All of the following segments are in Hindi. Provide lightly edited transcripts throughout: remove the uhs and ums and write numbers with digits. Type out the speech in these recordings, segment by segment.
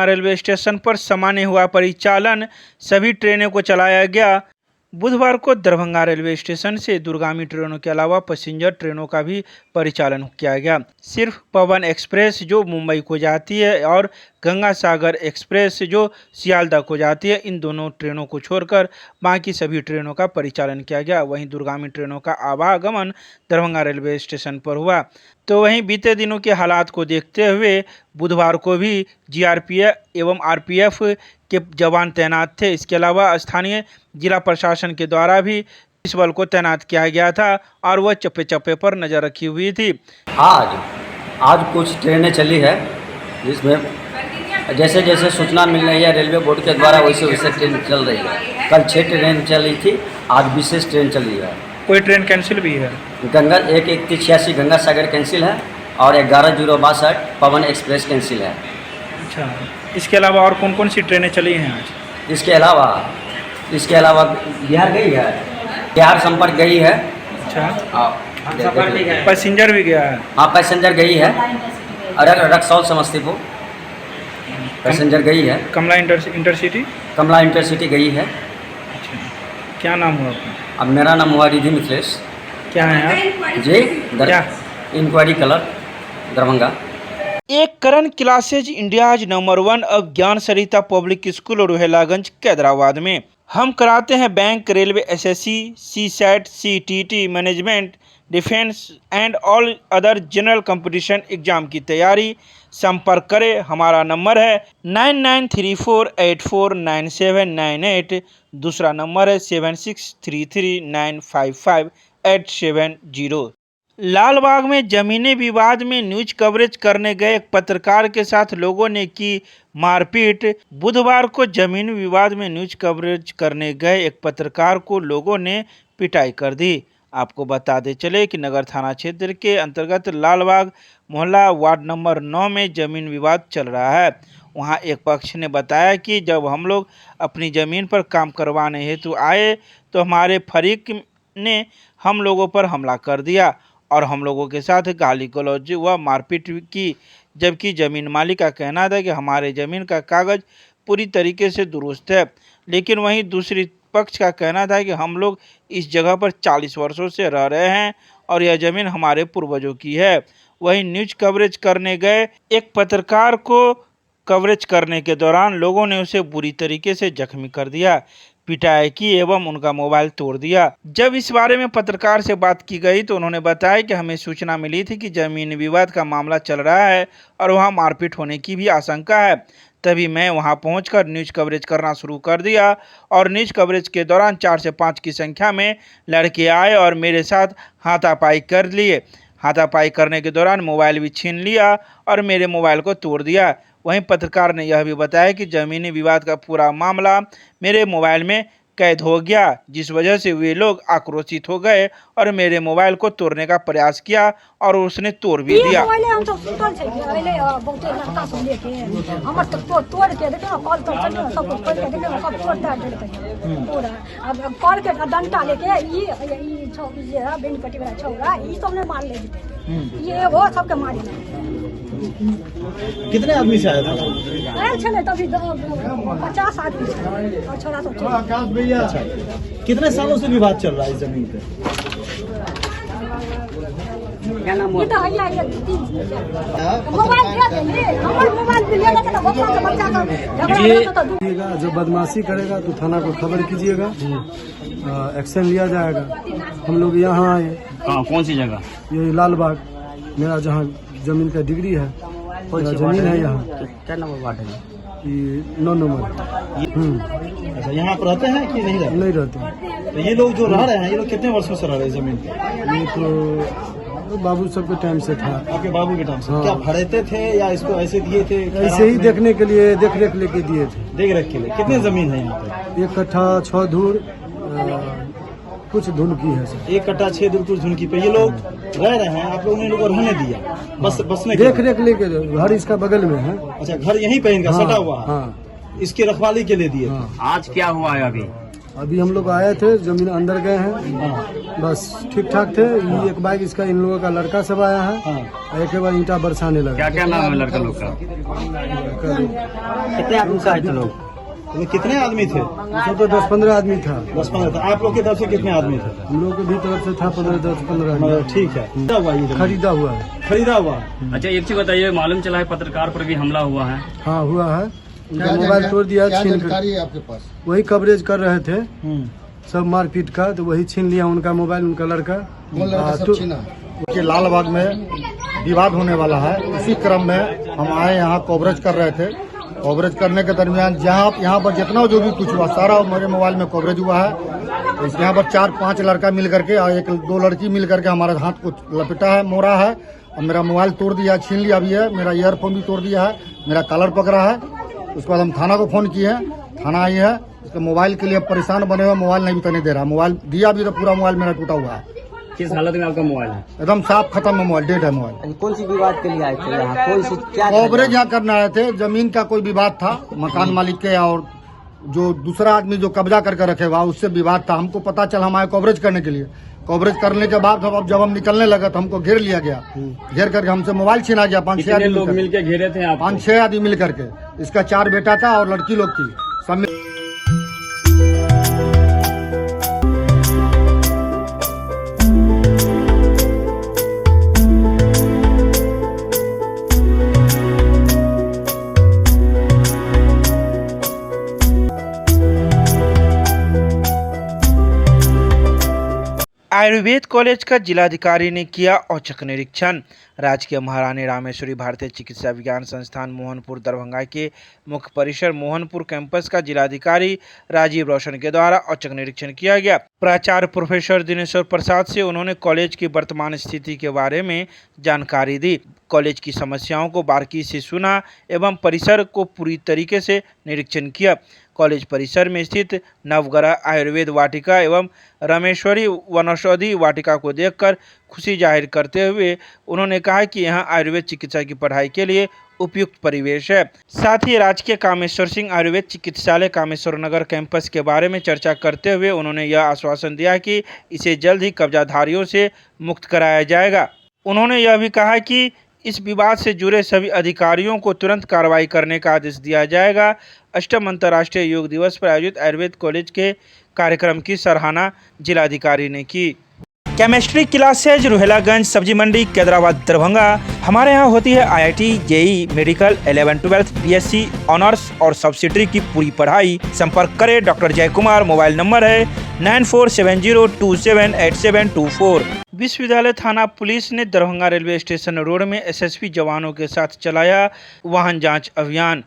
रेलवे स्टेशन पर सामान्य हुआ परिचालन, सभी ट्रेनों को चलाया गया। बुधवार को दरभंगा रेलवे स्टेशन से दूरगामी ट्रेनों के अलावा पैसेंजर ट्रेनों का भी परिचालन किया गया। सिर्फ पवन एक्सप्रेस जो मुंबई को जाती है और गंगा सागर एक्सप्रेस जो सियालदह को जाती है, इन दोनों ट्रेनों को छोड़कर बाकी सभी ट्रेनों का परिचालन किया गया। वहीं दूरगामी ट्रेनों का आवागमन दरभंगा रेलवे स्टेशन पर हुआ। तो वहीं बीते दिनों के हालात को देखते हुए बुधवार को भी जीआरपीएफ एवं आरपीएफ के जवान तैनात थे। इसके अलावा स्थानीय जिला प्रशासन के द्वारा भी इस बल को तैनात किया गया था और वह चप्पे चप्पे पर नजर रखी हुई थी। आज कुछ ट्रेनें चली है, जिसमें जैसे जैसे सूचना मिल रही है रेलवे बोर्ड के द्वारा, वैसे वैसे ट्रेन चल रही है। कल 6 ट्रेन चली थी, आज विशेष ट्रेन चल रही है। कोई ट्रेन कैंसिल भी है? गंगा 1:3186 गंगा सागर कैंसिल है और 11:062 पवन एक्सप्रेस कैंसिल है। अच्छा, इसके अलावा और कौन कौन सी ट्रेनें चली हैं आज? इसके अलावा बिहार गई है, बिहार संपर्क गई है। अच्छा, पैसेंजर भी गया है? हाँ, पैसेंजर गई है। रक्सौल समस्तीपुर पैसेंजर गई है। कमला इंटरसिटी? कमला इंटरसिटी गई है। अच्छा, क्या नाम हुआ आपका? अब मेरा नाम हुआ रिधि मिथिलेश। क्या है आप? जी, क्या? Enquiry clerk Darbhanga. एक करण क्लासेज इंडियाज नंबर 1 अब ज्ञान सरिता पब्लिक स्कूल रोहिलागंज कैदराबाद में। हम कराते हैं bank, railway, SSC, CSAT, CTT, management, defence and all other general competition exam की तैयारी। संपर्क करें, हमारा नंबर है 9934849798। दूसरा नंबर है 7633955870। लालबाग में जमीनी विवाद में न्यूज कवरेज करने गए एक पत्रकार के साथ लोगों ने की मारपीट। बुधवार को जमीनी विवाद में न्यूज कवरेज करने गए एक पत्रकार को लोगों ने पिटाई कर दी। आपको बताते चले कि नगर थाना क्षेत्र के अंतर्गत लालबाग मोहल्ला वार्ड नंबर 9 में जमीन विवाद चल रहा है। वहां एक पक्ष ने बताया कि जब हम लोग अपनी ज़मीन पर काम करवाने हेतु आए तो हमारे फरीक ने हम लोगों पर हमला कर दिया और हम लोगों के साथ गाली गलौज व मारपीट की, जबकि ज़मीन मालिक का कहना था कि हमारे ज़मीन का कागज़ पूरी तरीके से दुरुस्त है। लेकिन वहीं दूसरी पक्ष का कहना था कि हम लोग इस जगह पर 40 वर्षों से रह रहे हैं और यह ज़मीन हमारे पूर्वजों की है। वहीं न्यूज कवरेज करने गए एक पत्रकार को कवरेज करने के दौरान लोगों ने उसे बुरी तरीके से जख्मी कर दिया, पिटाई की एवं उनका मोबाइल तोड़ दिया। जब इस बारे में पत्रकार से बात की गई तो उन्होंने बताया कि हमें सूचना मिली थी कि जमीन विवाद का मामला चल रहा है और वहां मारपीट होने की भी आशंका है। तभी मैं वहां पहुंचकर न्यूज कवरेज करना शुरू कर दिया और न्यूज कवरेज के दौरान 4 से 5 की संख्या में लड़के आए और मेरे साथ हाथापाई कर लिए। हाथापाई करने के दौरान मोबाइल भी छीन लिया और मेरे मोबाइल को तोड़ दिया। वहीं पत्रकार ने यह भी बताया कि ज़मीनी विवाद का पूरा मामला मेरे मोबाइल में कैद हो गया, जिस वजह से वे लोग आक्रोशित हो गए और मेरे मोबाइल को तोड़ने का प्रयास किया और उसने तोड़ भी दिया। कितने आदमी से आया था? 50 आदमी और छोरा सब। अच्छा, कितने सालों से विवाद चल रहा है इस जमीन पे? क्या नाम ये तो ये जो बदमाशी करेगा तो थाना को खबर कीजिएगा, एक्शन लिया जाएगा। हम लोग यहाँ आए। कौन सी जगह? ये लालबाग, मेरा जहाँ जमीन का डिग्री है, मेरा जमीन है यहाँ। क्या नंबर वार्ड है? ये 9 नंबर। अच्छा, यहाँ पर रहते हैं कि नहीं रहते? नहीं रहते। तो ये लोग जो रह रहे हैं, ये लोग कितने वर्षों से रह रहे हैं जमीन पे? ये तो बाबू सबके टाइम से था। आपके बाबू के टाइम से? हाँ। क्या खरीदते थे या इसको ऐसे दिए थे? ऐसे ही देखने के लिए, देख रेख लेके दिए थे। देख रेख के लिए। कितने जमीन है यहाँ पे? 1 कट्ठा 6 धूर कुछ धुनकी है सर। 1 कट्ठा 6 धूर कुछ धुनकी पे ये लोग रह रहे हैं। आप लोगों ने लोग रहने दिया, बसने देख रेख लेके। घर इसका बगल में है। अच्छा, घर यहीं पे इनका सटा हुआ है? हाँ, इसकी रखवाली के लिए दिए थे। आज क्या हुआ है? अभी हम लोग आए थे, जमीन अंदर गए हैं। बस ठीक ठाक थे। ये एक बाइक इसका इन लोगों का लड़का सब आया है, हाँ। एक बार ईंटा बरसाने लगा। क्या क्या नाम है लड़का लोग का? कितने आदमी से आए थे लोग? ये कितने आदमी थे? सब तो 10-15 आदमी था। 10-15 था। आप लोग की तरफ से कितने आदमी थे? हम लोग के भी तरफ से था 10-15 आदमी। ठीक है। खरीदा हुआ है। खरीदा हुआ। अच्छा एक चीज बताइए, मालूम चला है पत्रकार पर भी हमला हुआ है। हाँ हुआ है, उनका मोबाइल तोड़ दिया, छीन कर। आपके पास वही कवरेज कर रहे थे सब मारपीट का, तो वही छीन लिया उनका मोबाइल, उनका लड़का। कि लालबाग में विवाद होने वाला है, इसी क्रम में हम आए यहाँ कवरेज कर रहे थे। कवरेज करने के दरमियान जहाँ यहाँ पर जितना जो भी कुछ हुआ सारा मेरे मोबाइल में कवरेज हुआ है। यहाँ पर 4-5 लड़का मिल करके और 1-2 लड़की मिल करके हमारे हाथ को लपेटा है, मोड़ा है और मेरा मोबाइल तोड़ दिया, छीन लिया भी है। मेरा ईयरफोन भी तोड़ दिया है, मेरा कॉलर पकड़ा है। उसके बाद हम थाना को फोन किए हैं, थाना आई है। इसके मोबाइल के लिए परेशान बने हुए, मोबाइल नहीं भी दे रहा। मोबाइल दिया भी तो पूरा मोबाइल मेरा टूटा हुआ है। किस हालत में आपका मोबाइल है? एकदम साफ खत्म है मोबाइल, डेड है मोबाइल। कौन सी विवाद के लिए आए थे यहाँ? कोई क्या कवरेज यहाँ करने आए थे, जमीन का कोई विवाद था मकान मालिक के, और जो दूसरा आदमी जो कब्जा करके रखे हुआ उससे विवाद था। हमको पता चला, हम आए कवरेज करने के लिए। कवरेज करने के बाद अब जब हम निकलने लगे तो हमको घेर लिया गया। घेर करके हमसे मोबाइल छीना गया। 5-6 आदमी लोग मिलकर घेरे थे आप? 5-6 आदमी मिल करके। इसका 4 बेटा था और लड़की लोग थी सब। आयुर्वेद कॉलेज का जिलाधिकारी ने किया औचक निरीक्षण। राजकीय महारानी रामेश्वरी भारतीय चिकित्सा विज्ञान संस्थान मोहनपुर दरभंगा के मुख्य परिसर मोहनपुर कैंपस का जिलाधिकारी राजीव रोशन के द्वारा औचक निरीक्षण किया गया। प्राचार्य प्रोफेसर दिनेश्वर प्रसाद से उन्होंने कॉलेज की वर्तमान स्थिति के बारे में जानकारी दी, कॉलेज की समस्याओं को बारीकी से सुना एवं परिसर को पूरी तरीके से निरीक्षण किया। कॉलेज परिसर में स्थित नवग्रह आयुर्वेद वाटिका एवं रामेश्वरी वनौषधि वाटिका को देखकर खुशी जाहिर करते हुए उन्होंने कहा कि यहां आयुर्वेद चिकित्सा की पढ़ाई के लिए उपयुक्त परिवेश है। साथ ही राजकीय कामेश्वर सिंह आयुर्वेद चिकित्सालय कामेश्वर नगर कैंपस के बारे में चर्चा करते हुए उन्होंने यह आश्वासन दिया कि इसे जल्द ही कब्जाधारियों से मुक्त कराया जाएगा। उन्होंने यह भी कहा कि इस विवाद से जुड़े सभी अधिकारियों को तुरंत कार्रवाई करने का आदेश दिया जाएगा। अष्टम अंतर्राष्ट्रीय योग दिवस पर आयोजित आयुर्वेद कॉलेज के कार्यक्रम की सराहना जिलाधिकारी ने की। केमिस्ट्री क्लासेज रुहेलागंज सब्जी मंडी कैदराबाद दरभंगा। हमारे यहाँ होती है IIT JEE medical 11-12 BSc honours और सब्सिडरी की पूरी पढ़ाई। संपर्क करें डॉक्टर जय कुमार। मोबाइल नंबर है 9470278724। विश्वविद्यालय थाना पुलिस ने दरभंगा रेलवे स्टेशन रोड में SSP जवानों के साथ चलाया वाहन जांच अभियान।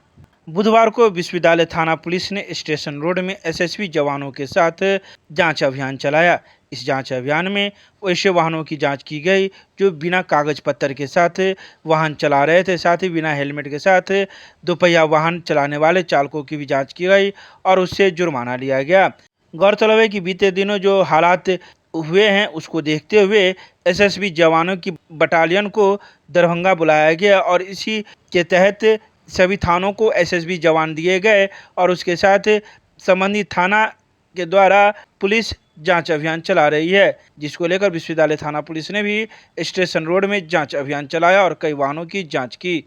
बुधवार को विश्वविद्यालय थाना पुलिस ने स्टेशन रोड में SSP जवानों के साथ जांच अभियान चलाया। इस जांच अभियान में वैसे वाहनों की जांच की गई जो बिना कागज पत्र के साथ वाहन चला रहे थे। साथ ही बिना हेलमेट के साथ दोपहिया वाहन चलाने वाले चालकों की भी जांच की गई और उससे जुर्माना लिया गया। गौरतलब है कि बीते दिनों जो हालात हुए हैं उसको देखते हुए SSP जवानों की बटालियन को दरभंगा बुलाया गया और इसी के तहत सभी थानों को SSP जवान दिए गए और उसके साथ संबंधित थाना के द्वारा पुलिस जांच अभियान चला रही है, जिसको लेकर विश्वविद्यालय थाना पुलिस ने भी स्टेशन रोड में जांच अभियान चलाया और कई वाहनों की जांच की।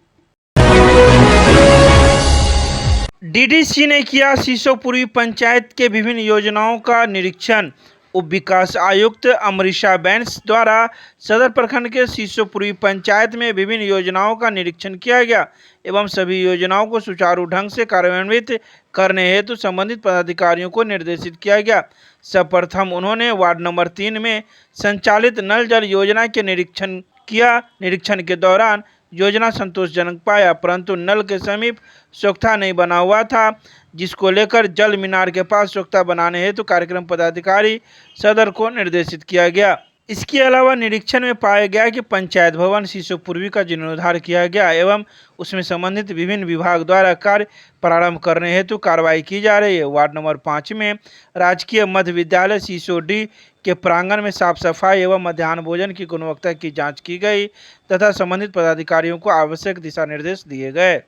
DDC ने किया शीशोपुरी पंचायत के विभिन्न योजनाओं का निरीक्षण। उप विकास आयुक्त अमरीशा बैंस द्वारा सदर प्रखंड के शीशोपुरी पंचायत में विभिन्न योजनाओं का निरीक्षण किया गया एवं सभी योजनाओं को सुचारू ढंग से कार्यान्वित करने हेतु संबंधित पदाधिकारियों को निर्देशित किया गया। सर्वप्रथम उन्होंने वार्ड नंबर 3 में संचालित नल जल योजना के निरीक्षण किया। निरीक्षण के दौरान योजना संतोषजनक पाया, परंतु नल के समीप सोख्ता नहीं बना हुआ था, जिसको लेकर जल मीनार के पास सोख्ता बनाने हेतु कार्यक्रम पदाधिकारी सदर को निर्देशित किया गया। इसके अलावा निरीक्षण में पाया गया कि पंचायत भवन शीशोपुरी का जीर्णोद्धार किया गया एवं उसमें संबंधित विभिन्न विभाग द्वारा कार्य प्रारंभ करने हेतु कार्रवाई की जा रही है। वार्ड नंबर 5 में राजकीय मध्य विद्यालय शीशोडी के प्रांगण में साफ सफाई एवं मध्याह्न भोजन की गुणवत्ता की जांच की गई तथा संबंधित पदाधिकारियों को आवश्यक दिशा निर्देश दिए गए।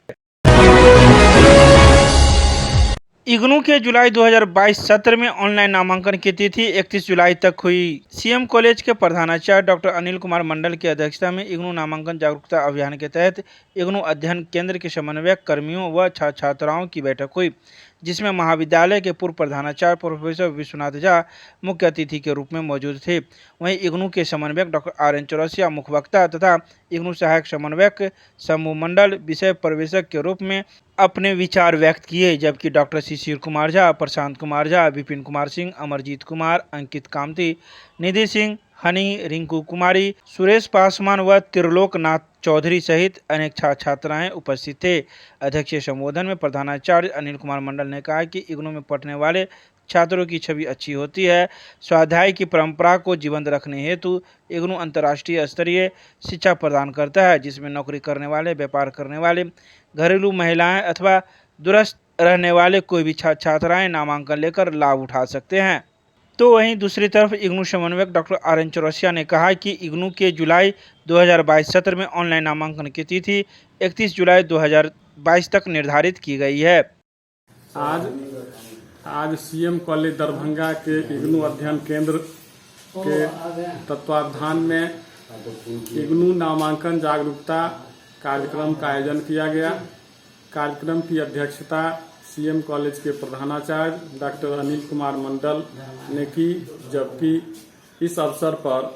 इग्नू के जुलाई 2022 सत्र में ऑनलाइन नामांकन की तिथि 31 जुलाई तक हुई। सीएम कॉलेज के प्रधानाचार्य डॉक्टर अनिल कुमार मंडल की अध्यक्षता में इग्नू नामांकन जागरूकता अभियान के तहत इग्नू अध्ययन केंद्र के समन्वयक कर्मियों व छात्राओं की बैठक हुई, जिसमें महाविद्यालय के पूर्व प्रधानाचार्य प्रोफेसर विश्वनाथ झा मुख्य अतिथि के रूप में मौजूद थे। वहीं इग्नू के समन्वयक डॉक्टर RN चौरसिया मुख्य वक्ता तथा इग्नू सहायक समन्वयक शंभू मंडल विषय प्रवेशक के रूप में अपने विचार व्यक्त किए, जबकि डॉक्टर शिशिर कुमार झा, प्रशांत कुमार झा, विपिन कुमार सिंह, अमरजीत कुमार, अंकित कामती, निधि सिंह, हनी, रिंकू कुमारी, सुरेश पासवान व त्रिलोकनाथ चौधरी सहित अनेक छात्राएं उपस्थित थे। अध्यक्षीय संबोधन में प्रधानाचार्य अनिल कुमार मंडल ने कहा कि इग्नू में पढ़ने वाले छात्रों की छवि अच्छी होती है। स्वाध्याय की परंपरा को जीवंत रखने हेतु इग्नू अंतर्राष्ट्रीय स्तरीय शिक्षा प्रदान करता है, जिसमें नौकरी करने वाले, व्यापार करने वाले, घरेलू महिलाएं अथवा दूरस्थ रहने वाले कोई भी छात्राएं नामांकन लेकर लाभ उठा सकते हैं। तो वहीं दूसरी तरफ इग्नू समन्वयक डॉक्टर RN चौरसिया ने कहा कि इग्नू के जुलाई 2022 सत्र में ऑनलाइन नामांकन की तिथि 31 जुलाई 2022 तक निर्धारित की गई है। आज सीएम कॉलेज दरभंगा के इग्नू अध्ययन केंद्र के तत्वावधान में इग्नू नामांकन जागरूकता कार्यक्रम का आयोजन किया गया। कार्यक्रम की अध्यक्षता सीएम कॉलेज के प्रधानाचार्य डॉक्टर अनिल कुमार मंडल ने की, जबकि इस अवसर पर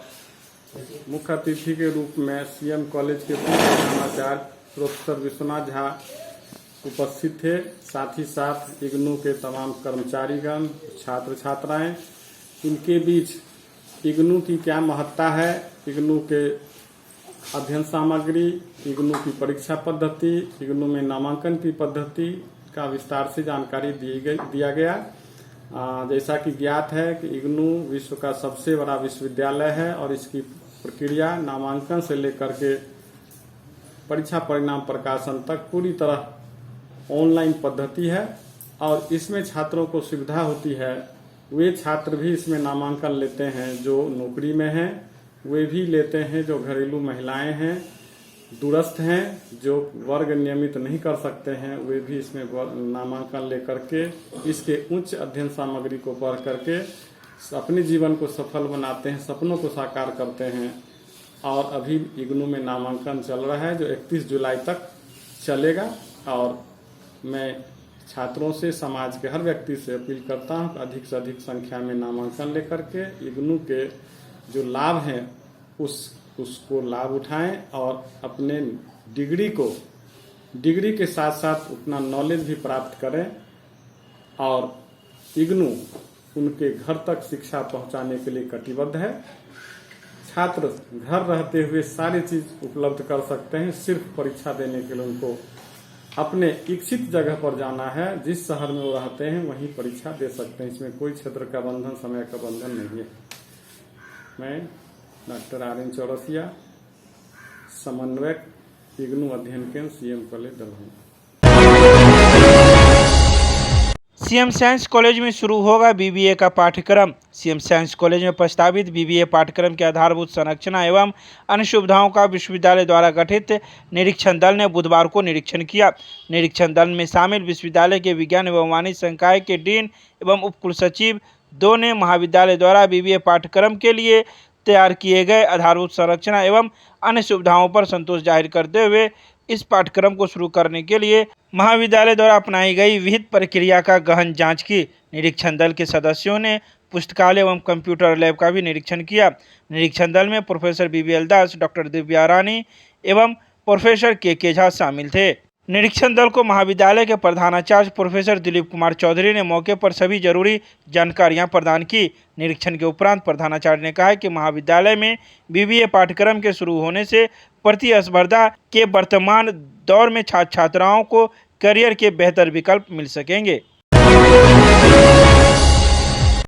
मुख्य अतिथि के रूप में सीएम कॉलेज के पूर्व प्रधानाचार्य प्रोफेसर विश्वनाथ झा उपस्थित थे। साथ ही साथ इग्नू के तमाम कर्मचारीगण, छात्र छात्राएं, इनके बीच इग्नू की क्या महत्ता है, इग्नू के अध्ययन सामग्री, इग्नू की परीक्षा पद्धति, इग्नू में नामांकन की पद्धति का विस्तार से जानकारी दिया गया। जैसा कि ज्ञात है कि इग्नू विश्व का सबसे बड़ा विश्वविद्यालय है और इसकी प्रक्रिया नामांकन से लेकर के परीक्षा परिणाम प्रकाशन तक पूरी तरह ऑनलाइन पद्धति है और इसमें छात्रों को सुविधा होती है। वे छात्र भी इसमें नामांकन लेते हैं जो नौकरी में हैं, वे भी लेते हैं जो घरेलू महिलाएं हैं, दूरस्थ हैं, जो वर्ग नियमित नहीं कर सकते हैं, वे भी इसमें नामांकन लेकर के इसके उच्च अध्ययन सामग्री को पढ़ करके अपने जीवन को सफल बनाते हैं, सपनों को साकार करते हैं। और अभी इग्नू में नामांकन चल रहा है जो 31 जुलाई तक चलेगा और मैं छात्रों से, समाज के हर व्यक्ति से अपील करता हूं कि अधिक से अधिक संख्या में नामांकन लेकर के इग्नू के जो लाभ हैं उसको लाभ उठाएं और अपने डिग्री के साथ साथ उतना नॉलेज भी प्राप्त करें और इग्नू उनके घर तक शिक्षा पहुंचाने के लिए कटिबद्ध है। छात्र घर रहते हुए सारी चीज उपलब्ध कर सकते हैं, सिर्फ परीक्षा देने के लिए उनको अपने इच्छित जगह पर जाना है। जिस शहर में वो रहते हैं वहीं परीक्षा दे सकते हैं, इसमें कोई क्षेत्र का बंधन, समय का बंधन नहीं है। मैं डॉक्टर RN चौरसिया, समन्वयक इग्नू अध्ययन केंद्र, CM college Darbhanga. CM science college में शुरू होगा BBA का पाठ्यक्रम। सीएम साइंस कॉलेज में प्रस्तावित BBA पाठ्यक्रम की आधारभूत संरचना एवं अन्य सुविधाओं का विश्वविद्यालय द्वारा गठित निरीक्षण दल ने बुधवार को निरीक्षण किया। निरीक्षण दल में शामिल विश्वविद्यालय के विज्ञान एवं वाणिज्य संकाय के डीन एवं उपकुलसचिव 2 ने महाविद्यालय द्वारा BBA पाठ्यक्रम के लिए तैयार किए गए आधारभूत संरचना एवं अन्य सुविधाओं पर संतोष जाहिर करते हुए इस पाठ्यक्रम को शुरू करने के लिए महाविद्यालय द्वारा अपनाई गई विहित प्रक्रिया का गहन जांच की। निरीक्षण दल के सदस्यों ने पुस्तकालय एवं कंप्यूटर लैब का भी निरीक्षण किया। निरीक्षण दल में प्रोफेसर BBL दास, डॉक्टर दिव्या रानी एवं प्रोफेसर KK झा शामिल थे। निरीक्षण दल को महाविद्यालय के प्रधानाचार्य प्रोफेसर दिलीप कुमार चौधरी ने मौके पर सभी जरूरी जानकारियां प्रदान की। निरीक्षण के उपरांत प्रधानाचार्य ने कहा कि महाविद्यालय में BBA पाठ्यक्रम के शुरू होने से प्रतिस्पर्धा के वर्तमान दौर में छात्र छात्राओं को करियर के बेहतर विकल्प मिल सकेंगे।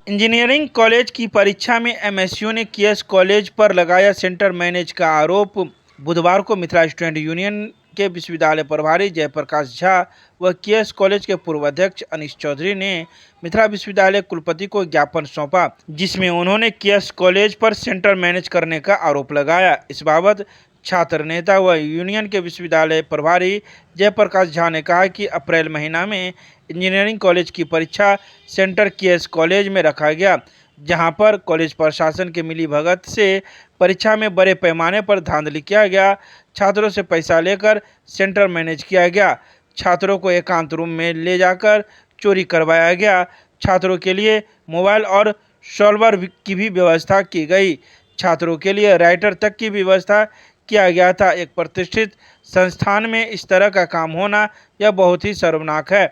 इंजीनियरिंग कॉलेज की परीक्षा में MSU ने KS कॉलेज पर लगाया सेंटर मैनेज का आरोप। बुधवार को मिथिला स्टूडेंट यूनियन के विश्वविद्यालय प्रभारी जयप्रकाश झा व KS कॉलेज के पूर्व अध्यक्ष अनीश चौधरी ने मिथिला विश्वविद्यालय कुलपति को ज्ञापन सौंपा, जिसमें उन्होंने KS कॉलेज पर सेंटर मैनेज करने का आरोप लगाया। इस बाबत छात्र नेता व यूनियन के विश्वविद्यालय प्रभारी जयप्रकाश झा ने कहा कि अप्रैल महीना में इंजीनियरिंग कॉलेज की परीक्षा सेंटर केएस कॉलेज में रखा गया, जहां पर कॉलेज प्रशासन के मिलीभगत से परीक्षा में बड़े पैमाने पर धांधली किया गया। छात्रों से पैसा लेकर सेंटर मैनेज किया गया। छात्रों को एकांत रूम में ले जाकर चोरी करवाया गया। छात्रों के लिए मोबाइल और सॉल्वर की भी व्यवस्था की गई। छात्रों के लिए राइटर तक की व्यवस्था किया गया था। एक प्रतिष्ठित संस्थान में इस तरह का काम होना यह बहुत ही शर्मनाक है।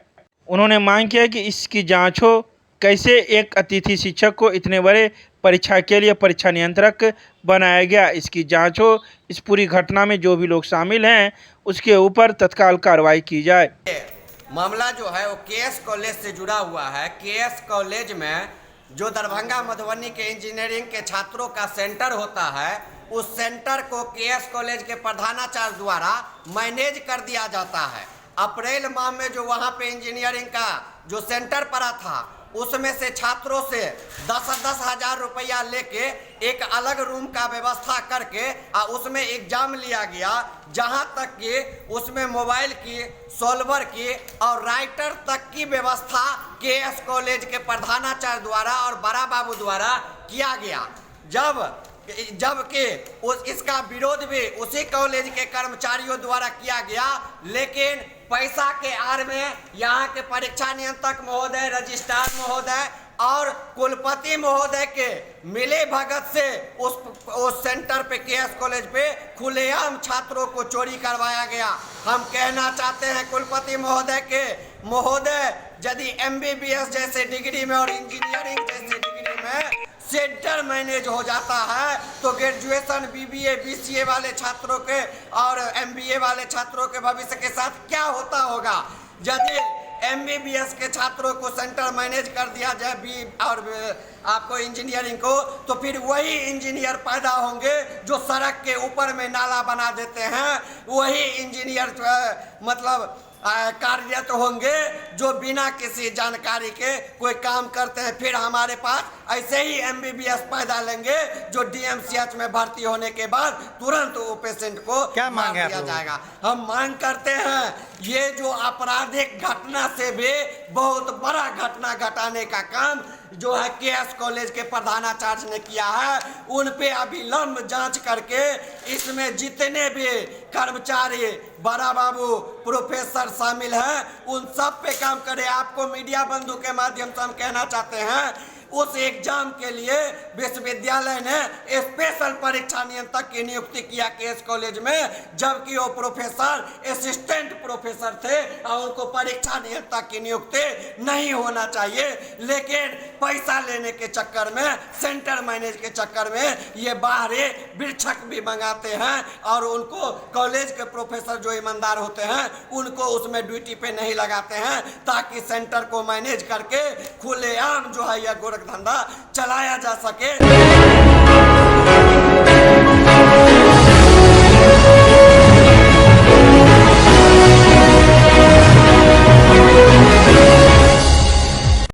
उन्होंने मांग किया कि इसकी जांच हो, कैसे एक अतिथि शिक्षक को इतने बड़े परीक्षा के लिए परीक्षा नियंत्रक बनाया गया, इसकी जांच हो। इस पूरी घटना में जो भी लोग शामिल हैं उसके ऊपर तत्काल कार्रवाई की जाए। मामला जो है वो केएस कॉलेज से जुड़ा हुआ है। केएस कॉलेज में जो दरभंगा मधुबनी के इंजीनियरिंग के छात्रों का सेंटर होता है, उस सेंटर को केएस कॉलेज के प्रधानाचार्य द्वारा मैनेज कर दिया जाता है। अप्रैल माह में जो वहाँ पे इंजीनियरिंग का जो सेंटर पड़ा था, उसमें से छात्रों से 10-10 हज़ार रुपया लेके एक अलग रूम का व्यवस्था करके उसमें एग्जाम लिया गया, जहां तक कि उसमें मोबाइल की, सॉल्वर की और राइटर तक की व्यवस्था केएस कॉलेज के प्रधानाचार्य द्वारा और बड़ा बाबू द्वारा किया गया। जबकि इसका विरोध भी उसी कॉलेज के कर्मचारियों द्वारा किया गया, लेकिन पैसा के आड़ में यहाँ के परीक्षा नियंत्रक महोदय, रजिस्ट्रार महोदय और कुलपति महोदय के मिले भगत से उस सेंटर पे, केएस कॉलेज पे खुलेआम छात्रों को चोरी करवाया गया। हम कहना चाहते हैं कुलपति महोदय के, महोदय यदि एमबीबीएस जैसे डिग्री में और इंजीनियरिंग जैसे डिग्री में सेंटर मैनेज हो जाता है, तो ग्रेजुएशन, बीबीए, बीसीए वाले छात्रों के और एमबीए वाले छात्रों के भविष्य के साथ क्या होता होगा। यदि एमबीबीएस के छात्रों को सेंटर मैनेज कर दिया जाए बी और आपको इंजीनियरिंग को, तो फिर वही इंजीनियर पैदा होंगे जो सड़क के ऊपर में नाला बना देते हैं, वही इंजीनियर मतलब कार्यरत होंगे जो बिना किसी जानकारी के कोई काम करते हैं। फिर हमारे पास ऐसे ही एमबीबीएस पैदा लेंगे जो डीएमसीएच में भर्ती होने के बाद तुरंत वो पेशेंट को क्या मार दिया जाएगा। हम मांग करते हैं ये जो आपराधिक घटना से भी बहुत बड़ा घटना घटाने का काम जो है केएस कॉलेज के प्रधानाचार्य ने किया है, उन पे अविलंब जांच करके इसमें जितने भी कर्मचारी, बड़ा बाबू, प्रोफेसर शामिल हैं, उन सब पे काम करे। आपको मीडिया बंधु के माध्यम से हम कहना चाहते हैं, उस एग्जाम के लिए विश्वविद्यालय ने स्पेशल परीक्षा नियंत्रक की नियुक्ति किया केएस कॉलेज में, जबकि वो प्रोफेसर असिस्टेंट प्रोफेसर थे और उनको परीक्षा नियंत्रक की नियुक्ति नहीं होना चाहिए। लेकिन पैसा लेने के चक्कर में, सेंटर मैनेज के चक्कर में ये बाहरी वृक्षक भी मंगाते हैं और उनको कॉलेज के प्रोफेसर जो ईमानदार होते हैं उनको उसमें ड्यूटी पे नहीं लगाते हैं, ताकि सेंटर को मैनेज करके खुलेआम जो है यह धंधा चलाया जा सके।